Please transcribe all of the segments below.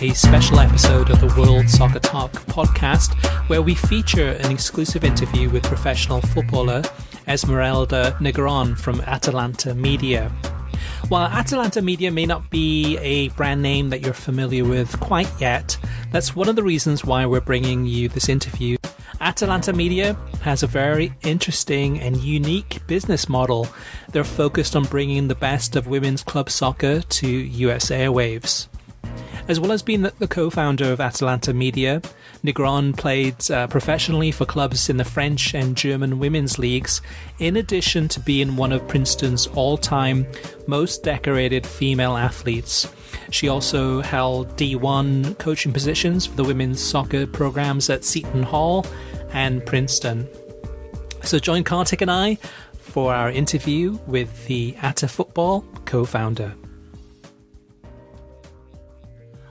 a special episode of the World Soccer Talk podcast where we feature an exclusive interview with professional footballer Esmeralda Negron from Atalanta Media. While Atalanta Media may not be a brand name that you're familiar with quite yet, that's one of the reasons why we're bringing you this interview. Atalanta Media has a very interesting and unique business model. They're focused on bringing the best of women's club soccer to US airwaves. As well as being the co-founder of Atalanta Media, Negron played professionally for clubs in the French and German women's leagues, in addition to being one of Princeton's all-time most decorated female athletes. She also held D1 coaching positions for the women's soccer programs at Seton Hall and Princeton. So join Kartik and I for our interview with the Ata Football co-founder.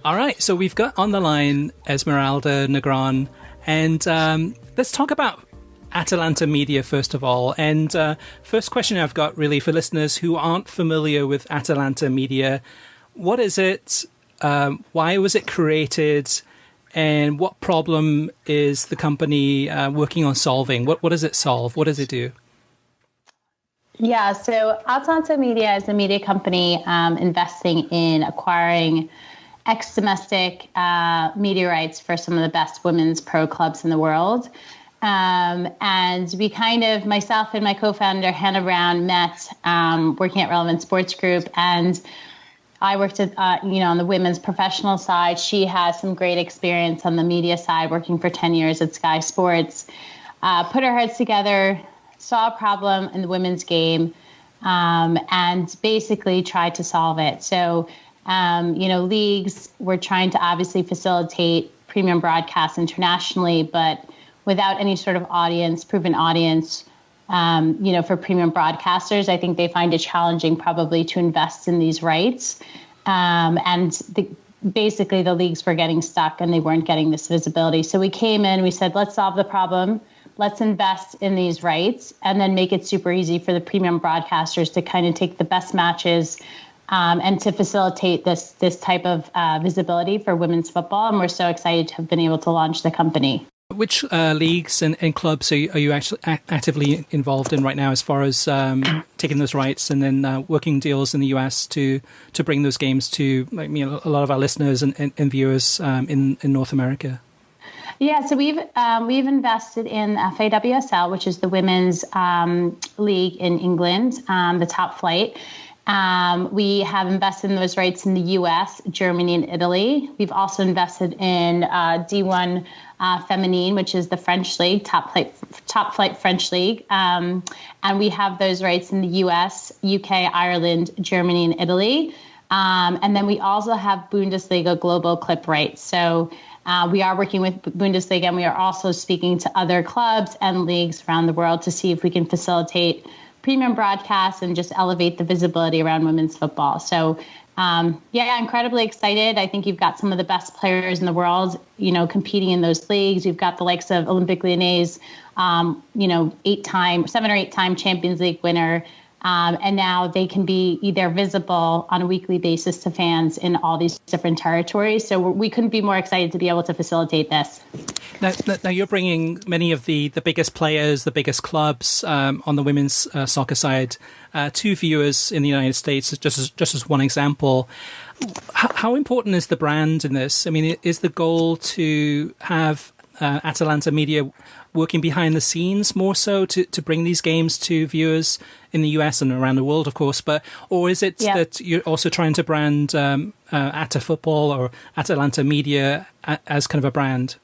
All right, so we've got on the line Esmeralda Negron, and let's talk about Atalanta Media first of all. And first question I've got really for listeners who aren't familiar with Atalanta Media, what is it? Why was it created? And what problem is the company working on solving? What does it solve? What does it do? Yeah, so Atalanta Media is a media company investing in acquiring ex-domestic media rights for some of the best women's pro clubs in the world. And we myself and my co-founder, Hannah Brown, met working at Relevant Sports Group, and I worked at, on the women's professional side. She has some great experience on the media side, working for 10 years at Sky Sports. Put our heads together, saw a problem in the women's game, and basically tried to solve it. So, leagues were trying to obviously facilitate premium broadcasts internationally, but without any sort of proven audience, for premium broadcasters, I think they find it challenging probably to invest in these rights. Basically the leagues were getting stuck and they weren't getting this visibility. So we came in, we said, let's solve the problem. Let's invest in these rights and then make it super easy for the premium broadcasters to kind of take the best matches and to facilitate this type of visibility for women's football. And we're so excited to have been able to launch the company. Which leagues and clubs are you actually actively involved in right now as far as taking those rights and then working deals in the US to bring those games to a lot of our listeners and viewers in North America? Yeah, so we've invested in FAWSL, which is the women's league in England, the top flight. We have invested in those rights in the US, Germany, and Italy. We've also invested in D1 Feminine, which is the French league, top flight French league. And we have those rights in the US, UK, Ireland, Germany, and Italy. And then we also have Bundesliga global clip rights. So we are working with Bundesliga, and we are also speaking to other clubs and leagues around the world to see if we can facilitate premium broadcasts and just elevate the visibility around women's football. So, incredibly excited. I think you've got some of the best players in the world, competing in those leagues. You've got the likes of Olympique Lyonnais, 7 or 8 time Champions League winner. And now they can be either visible on a weekly basis to fans in all these different territories. So we couldn't be more excited to be able to facilitate this. Now you're bringing many of the biggest players, the biggest clubs on the women's soccer side to viewers in the United States, just as one example. How important is the brand in this? I mean, is the goal to have Atalanta Media working behind the scenes more so to bring these games to viewers in the US and around the world, of course, or is it that you're also trying to brand Ata Football or Atalanta Media as kind of a brand?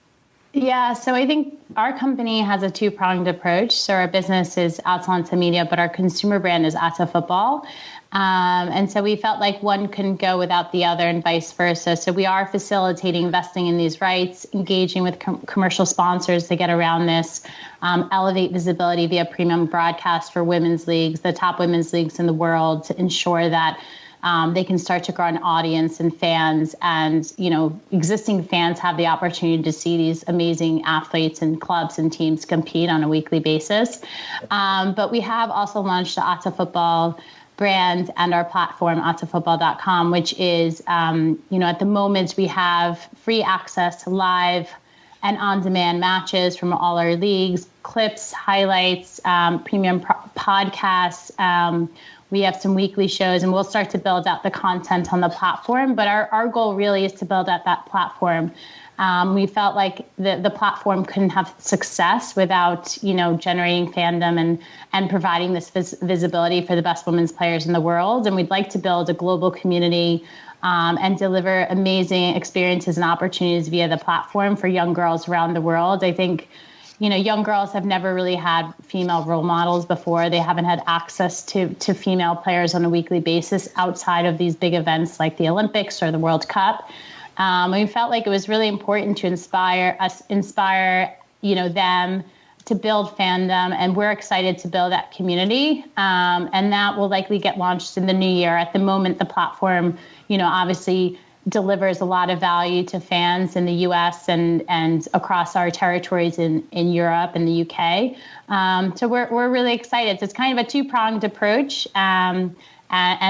Yeah, so I think our company has a two-pronged approach. So our business is Atalanta Media, but our consumer brand is Ata Football. And so we felt like one couldn't go without the other and vice versa. So we are facilitating investing in these rights, engaging with commercial sponsors to get around this, elevate visibility via premium broadcast for women's leagues, the top women's leagues in the world, to ensure that they can start to grow an audience and fans, and existing fans have the opportunity to see these amazing athletes and clubs and teams compete on a weekly basis. But we have also launched the Ata Football brand and our platform, atafootball.com, which is, at the moment we have free access to live and on-demand matches from all our leagues, clips, highlights, premium podcasts. We have some weekly shows, and we'll start to build out the content on the platform. But our goal really is to build out that platform. We felt like the platform couldn't have success without, generating fandom and providing this visibility for the best women's players in the world. And we'd like to build a global community and deliver amazing experiences and opportunities via the platform for young girls around the world. I think, young girls have never really had female role models before. They haven't had access to female players on a weekly basis outside of these big events like the Olympics or the World Cup. We felt like it was really important to inspire them to build fandom, and we're excited to build that community. And that will likely get launched in the new year. At the moment, the platform, obviously delivers a lot of value to fans in the U.S. and across our territories in Europe and the U.K. So we're really excited. So it's kind of a two-pronged approach. And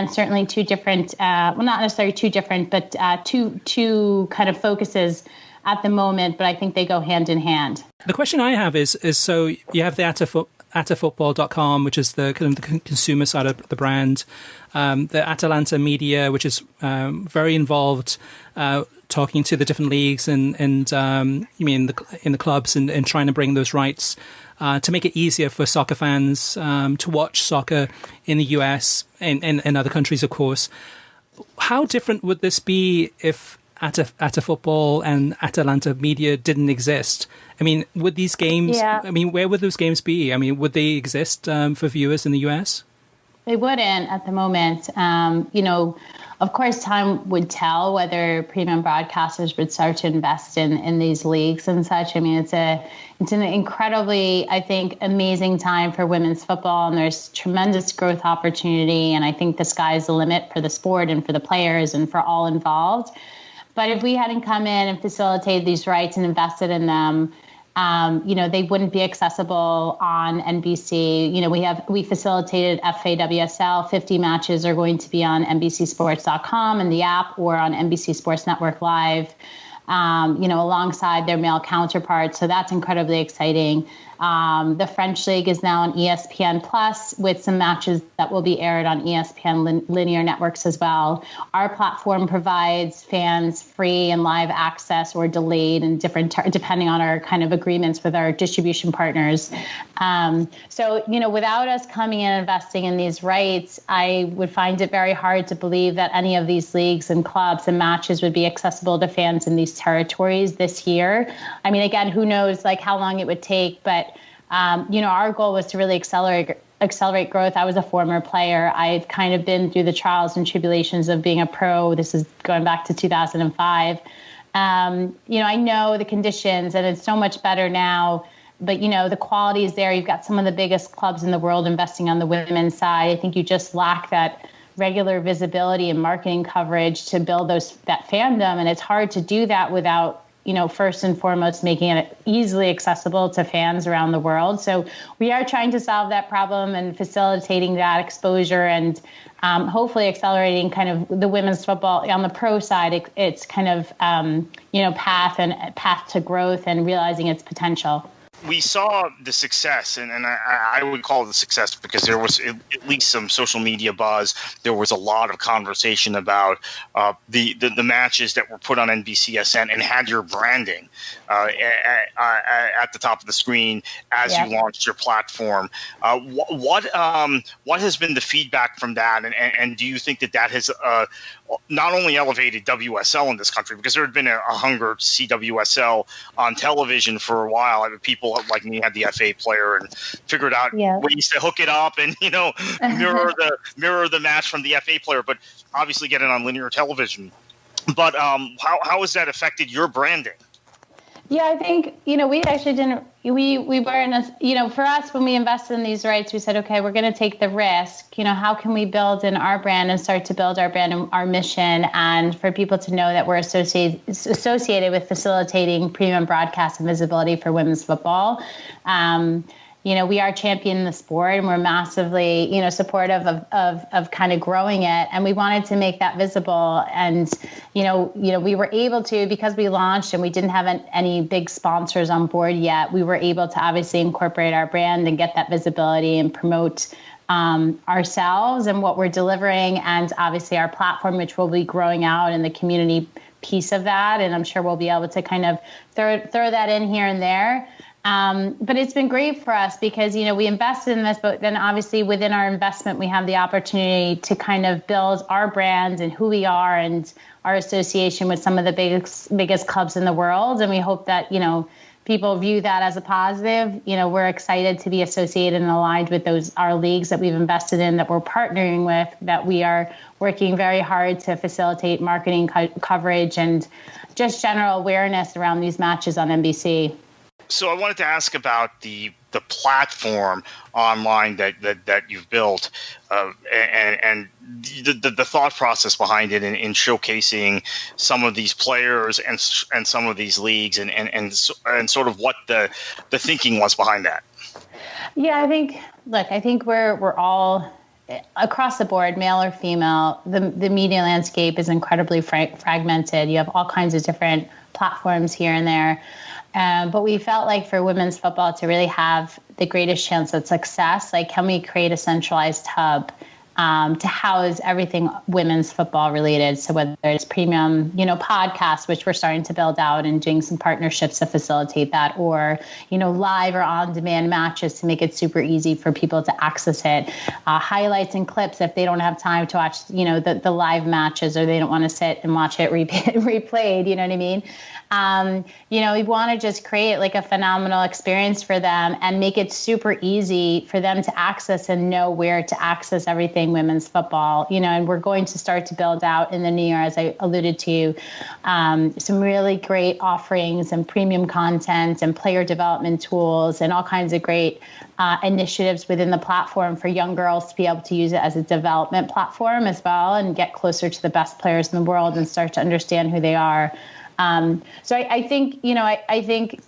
certainly two different, not necessarily two different, but two kind of focuses at the moment, but I think they go hand in hand. The question I have is so you have the atafootball.com, which is the kind of the consumer side of the brand, the Atalanta Media, which is very involved, talking to the different leagues and in the clubs and trying to bring those rights to make it easier for soccer fans to watch soccer in the US and other countries, of course. How different would this be if Atafootball and Atalanta Media didn't exist? I mean, would these games, where would those games be? I mean, would they exist for viewers in the US? They wouldn't at the moment. Of course, time would tell whether premium broadcasters would start to invest in these leagues and such. I mean, it's an incredibly, I think, amazing time for women's football, and there's tremendous growth opportunity. And I think the sky's the limit for the sport and for the players and for all involved. But if we hadn't come in and facilitated these rights and invested in them, they wouldn't be accessible on NBC. We facilitated FAWSL. 50 matches are going to be on NBCSports.com and the app, or on NBC Sports Network Live, alongside their male counterparts. So that's incredibly exciting. The French League is now on ESPN Plus, with some matches that will be aired on ESPN linear networks as well. Our platform provides fans free and live access, or delayed, and different depending on our kind of agreements with our distribution partners. Without us coming in and investing in these rights, I would find it very hard to believe that any of these leagues and clubs and matches would be accessible to fans in these territories this year. I mean, again, who knows how long it would take, but our goal was to really accelerate growth. I was a former player. I've kind of been through the trials and tribulations of being a pro. This is going back to 2005. I know the conditions, and it's so much better now. But, the quality is there. You've got some of the biggest clubs in the world investing on the women's side. I think you just lack that regular visibility and marketing coverage to build that fandom. And it's hard to do that without, first and foremost, making it easily accessible to fans around the world. So we are trying to solve that problem and facilitating that exposure, and hopefully accelerating kind of the women's football on the pro side. It's kind of, path to growth and realizing its potential. We saw the success, and I would call it a success because there was at least some social media buzz. There was a lot of conversation about the matches that were put on NBCSN and had your branding at the top of the screen as you launched your platform. What has been the feedback from that, and do you think that has not only elevated WSL in this country, because there had been a hunger to see WSL on television for a while? I mean, people like me had the FA player and figured out ways to hook it up and mirror the match from the FA player, but obviously get it on linear television. But how has that affected your branding? Yeah, I think, we actually didn't, we weren't, for us, when we invested in these rights, we said, okay, we're going to take the risk. How can we build in our brand and start to build our brand and our mission, and for people to know that we're associated with facilitating premium broadcast and visibility for women's football. we are championing the sport, and we're massively, supportive of kind of growing it. And we wanted to make that visible. And, we were able to, because we launched and we didn't have any big sponsors on board yet, we were able to obviously incorporate our brand and get that visibility and promote ourselves and what we're delivering, and obviously our platform, which will be growing out in the community piece of that. And I'm sure we'll be able to kind of throw that in here and there. But it's been great for us because, we invested in this, but then obviously within our investment, we have the opportunity to kind of build our brand and who we are and our association with some of the biggest clubs in the world. And we hope that, people view that as a positive. We're excited to be associated and aligned with our leagues that we've invested in, that we're partnering with, that we are working very hard to facilitate marketing coverage and just general awareness around these matches on NBC. So I wanted to ask about the platform online that you've built, and the thought process behind it in showcasing some of these players and some of these leagues, and sort of what the thinking was behind that. Yeah, I think we're all across the board, male or female. The media landscape is incredibly fragmented. You have all kinds of different platforms here and there. But we felt like for women's football to really have the greatest chance at success, can we create a centralized hub to house everything women's football related? So whether it's premium, podcasts, which we're starting to build out and doing some partnerships to facilitate that, or, live or on-demand matches to make it super easy for people to access it, highlights and clips if they don't have time to watch, the live matches, or they don't want to sit and watch it replayed, you know what I mean? We want to just create a phenomenal experience for them and make it super easy for them to access and know where to access everything women's football, and we're going to start to build out in the new year, as I alluded to, some really great offerings and premium content and player development tools and all kinds of great initiatives within the platform for young girls to be able to use it as a development platform as well, and get closer to the best players in the world and start to understand who they are. So I think, I think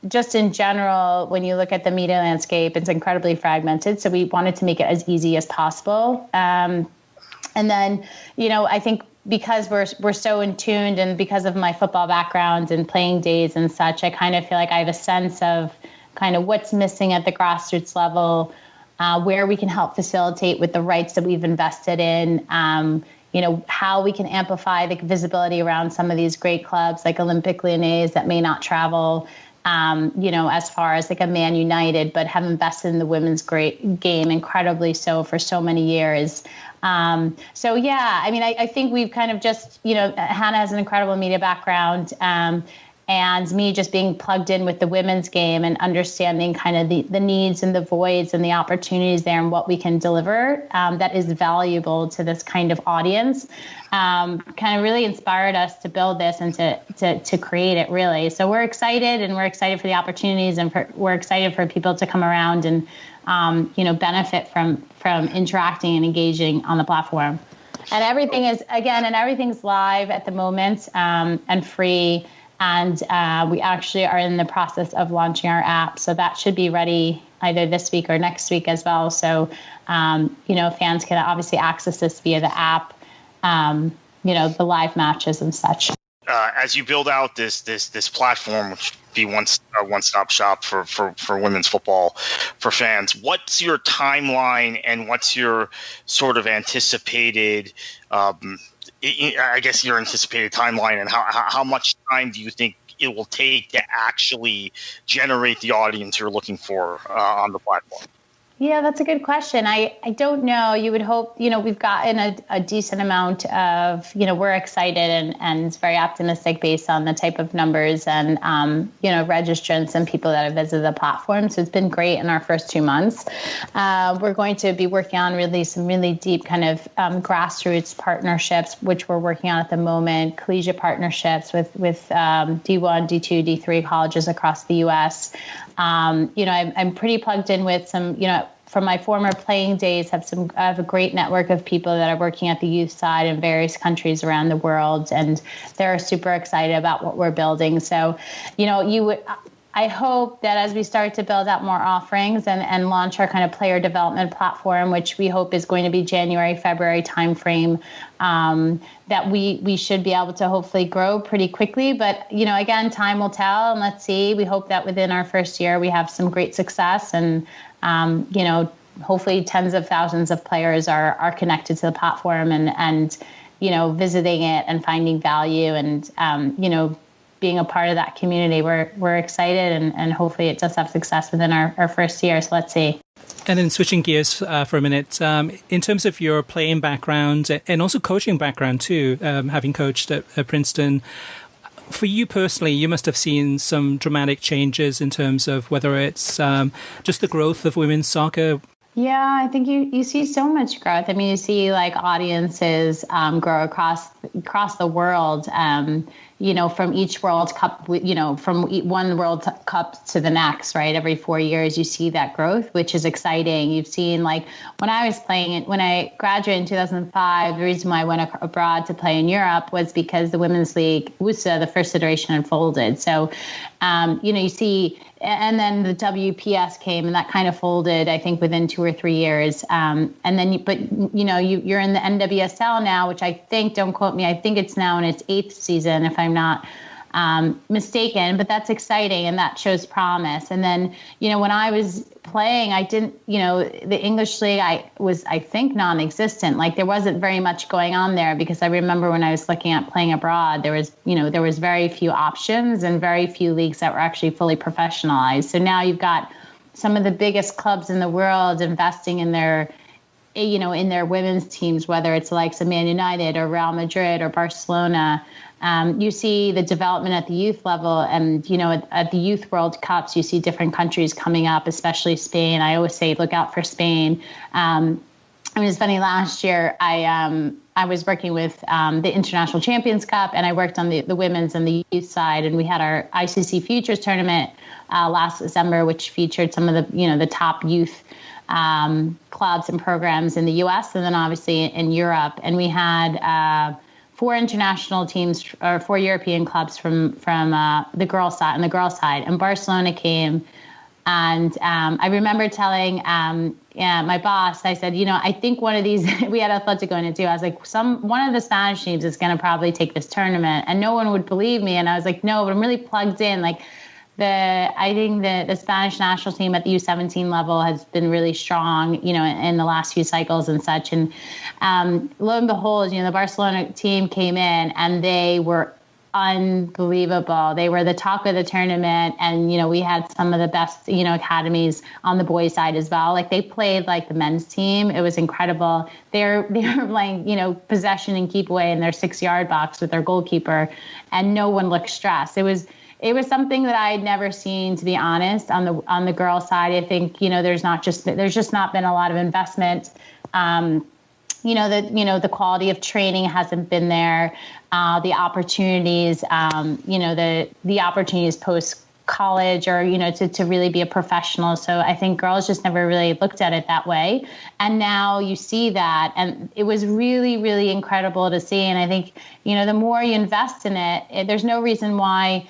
just in general, when you look at the media landscape, it's incredibly fragmented. So we wanted to make it as easy as possible. And then, I think because we're so in tuned, and because of my football background and playing days and such, I kind of feel like I have a sense of kind of what's missing at the grassroots level, where we can help facilitate with the rights that we've invested in, how we can amplify the visibility around some of these great clubs like Olympique Lyonnais that may not travel, as far as a Man United, but have invested in the women's great game incredibly so for so many years. I think we've kind of just, Hannah has an incredible media background, and me just being plugged in with the women's game and understanding kind of the needs and the voids and the opportunities there and what we can deliver that is valuable to this kind of audience, kind of really inspired us to build this and to create it, really. So we're excited, and we're excited for the opportunities, and we're excited for people to come around and, benefit from interacting and engaging on the platform. And everything's live at the moment, and free. And we actually are in the process of launching our app. So that should be ready either this week or next week as well. So, fans can obviously access this via the app, the live matches and such. As you build out this platform, which would be a one-stop shop for women's football for fans, what's your timeline and what's your sort of anticipated your anticipated timeline, and how much time do you think it will take to actually generate the audience you're looking for on the platform? Yeah, that's a good question. I don't know. You would hope, we've gotten a decent amount of, we're excited and very optimistic based on the type of numbers and, registrants and people that have visited the platform. So it's been great in our first 2 months. We're going to be working on some really deep kind of grassroots partnerships, which we're working on at the moment, collegiate partnerships with D1, D2, D3 colleges across the U.S. I'm pretty plugged in with some, from my former playing days, I have a great network of people that are working at the youth side in various countries around the world, and they're super excited about what we're building. So, I hope that as we start to build out more offerings and launch our kind of player development platform, which we hope is going to be January, February timeframe, that we should be able to hopefully grow pretty quickly. But, again, time will tell, and let's see. We hope that within our first year we have some great success, and, hopefully tens of thousands of players are connected to the platform and visiting it and finding value and, being a part of that community. We're excited and hopefully it does have success within our first year. So let's see. And then switching gears for a minute, in terms of your playing background and also coaching background too, having coached at Princeton, for you personally, you must have seen some dramatic changes in terms of whether it's just the growth of women's soccer. Yeah, I think you see so much growth. I mean, you see like audiences grow across the world. From each World Cup, from one World Cup to the next, right? Every 4 years, you see that growth, which is exciting. You've seen, like, when I was playing it, when I graduated in 2005, the reason why I went abroad to play in Europe was because the Women's League, WUSA, the first iteration, unfolded. So, you see, and then the WPS came and that kind of folded, I think, within 2 or 3 years. And then, you're in the NWSL now, which I think, don't quote me, I think it's now in its 8th season, if I'm not mistaken, but that's exciting and that shows promise. And then, when I was playing, I didn't, the English league, I think non-existent. Like there wasn't very much going on there because I remember when I was looking at playing abroad, there was very few options and very few leagues that were actually fully professionalized. So now you've got some of the biggest clubs in the world investing in their women's teams, whether it's like Man United or Real Madrid or Barcelona. You see the development at the youth level and, at the Youth World Cups, you see different countries coming up, especially Spain. I always say, look out for Spain. It's funny, last year I was working with the International Champions Cup and I worked on the women's and the youth side. And we had our ICC Futures tournament last December, which featured some of the top youth clubs and programs in the U.S. and then obviously in Europe. And we had 4 international teams or 4 European clubs from the girls' side, and Barcelona came. And I remember telling my boss, I said, I think one of these, we had Atletico in it too. I was like, one of the Spanish teams is going to probably take this tournament, and no one would believe me. And I was like, no, but I'm really plugged in. Like I think the Spanish national team at the U17 level has been really strong, in the last few cycles and such. And lo and behold, the Barcelona team came in and they were unbelievable. They were the talk of the tournament. And, we had some of the best, academies on the boys' side as well. Like they played like the men's team. It was incredible. They were playing, possession and keep away in their 6-yard box with their goalkeeper, and no one looked stressed. It was something that I had never seen, to be honest, on the girl side. I think, there's just not been a lot of investment. The quality of training hasn't been there. The opportunities, the opportunities post college or, to really be a professional. So I think girls just never really looked at it that way. And now you see that. And it was really, really incredible to see. And I think, the more you invest in it, there's no reason why,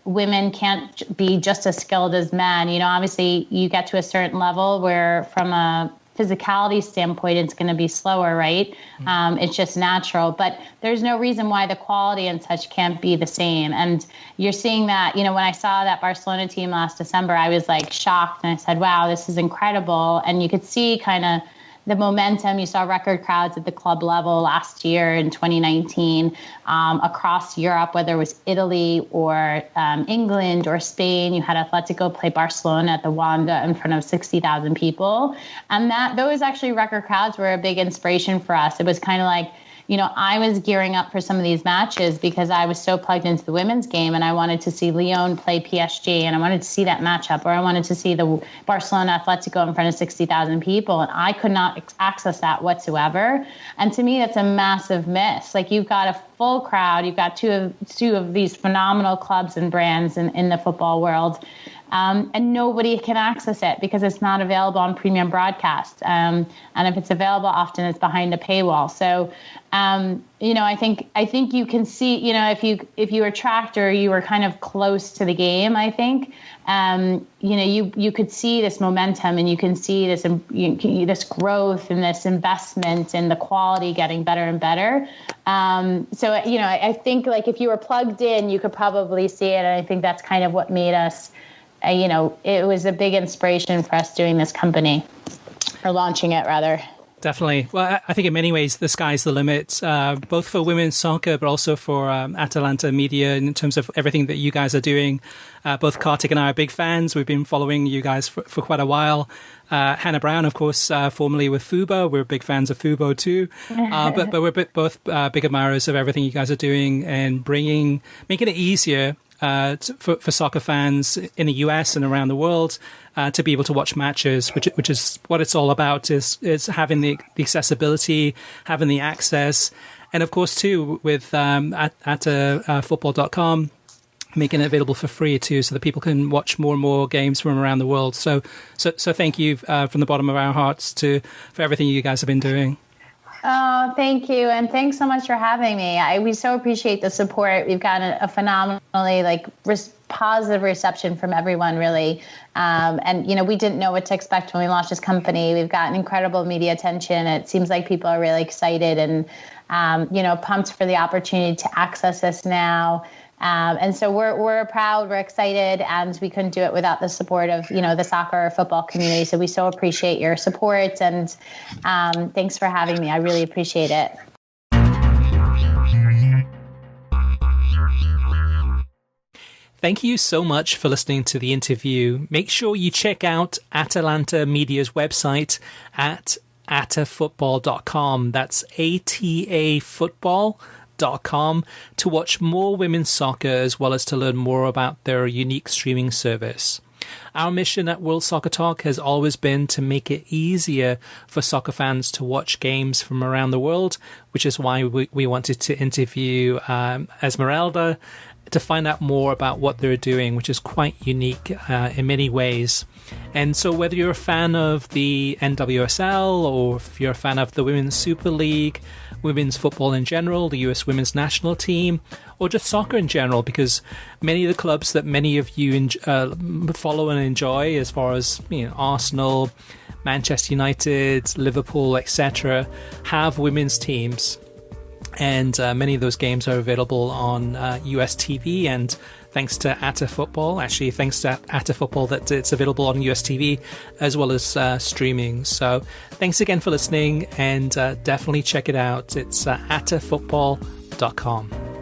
women can't be just as skilled as men. Obviously you get to a certain level where from a physicality standpoint, it's going to be slower, right? It's just natural, but there's no reason why the quality and such can't be the same. And you're seeing that, when I saw that Barcelona team last December, I was like shocked and I said, wow, this is incredible. And you could see kind of the momentum. You saw record crowds at the club level last year in 2019 across Europe, whether it was Italy or England or Spain. You had Atletico play Barcelona at the Wanda in front of 60,000 people. And those actually record crowds were a big inspiration for us. It was kind of like, I was gearing up for some of these matches because I was so plugged into the women's game and I wanted to see Lyon play PSG and I wanted to see that matchup, or I wanted to see the Barcelona Atletico in front of 60,000 people. And I could not access that whatsoever. And to me, that's a massive miss. Like you've got a full crowd. You've got two of these phenomenal clubs and brands in the football world. and nobody can access it because it's not available on premium broadcast. And if it's available, often it's behind a paywall. So, I think you can see, if you were tracked or you were kind of close to the game, I think, you could see this momentum, and you can see this growth and this investment and the quality getting better and better. I think like if you were plugged in, you could probably see it. And I think that's kind of what made us, it was a big inspiration for us doing this company, or launching it rather. Definitely. Well, I think in many ways, the sky's the limit, both for women's soccer, but also for Atalanta Media in terms of everything that you guys are doing. Both Kartik and I are big fans. We've been following you guys for quite a while. Hannah Brown, of course, formerly with Fubo. We're big fans of Fubo too. But we're both big admirers of everything you guys are doing and making it easier for soccer fans in the US and around the world to be able to watch matches, which is what it's all about, is having the accessibility, having the access, and of course too with at football.com, making it available for free too, so that people can watch more and more games from around the world. So thank you from the bottom of our hearts for everything you guys have been doing. Oh, thank you. And thanks so much for having me. We so appreciate the support. We've gotten a phenomenally positive reception from everyone, really. And we didn't know what to expect when we launched this company. We've gotten incredible media attention. It seems like people are really excited and, pumped for the opportunity to access this now. And so we're proud, we're excited, and we couldn't do it without the support of, the soccer or football community. So we so appreciate your support, and thanks for having me. I really appreciate it. Thank you so much for listening to the interview. Make sure you check out Atalanta Media's website at atafootball.com. That's ATAfootball.com to watch more women's soccer, as well as to learn more about their unique streaming service. Our mission at World Soccer Talk has always been to make it easier for soccer fans to watch games from around the world, which is why we wanted to interview Esmeralda to find out more about what they're doing, which is quite unique in many ways. And so whether you're a fan of the NWSL, or if you're a fan of the Women's Super League, women's football in general, the US women's national team, or just soccer in general, because many of the clubs that many of you follow and enjoy, as far as Arsenal, Manchester United, Liverpool, etc., have women's teams. And many of those games are available on US TV, and thanks to AtaFootball, actually thanks to AtaFootball, that it's available on US TV as well as streaming. So thanks again for listening, and definitely check it out. It's atafootball.com.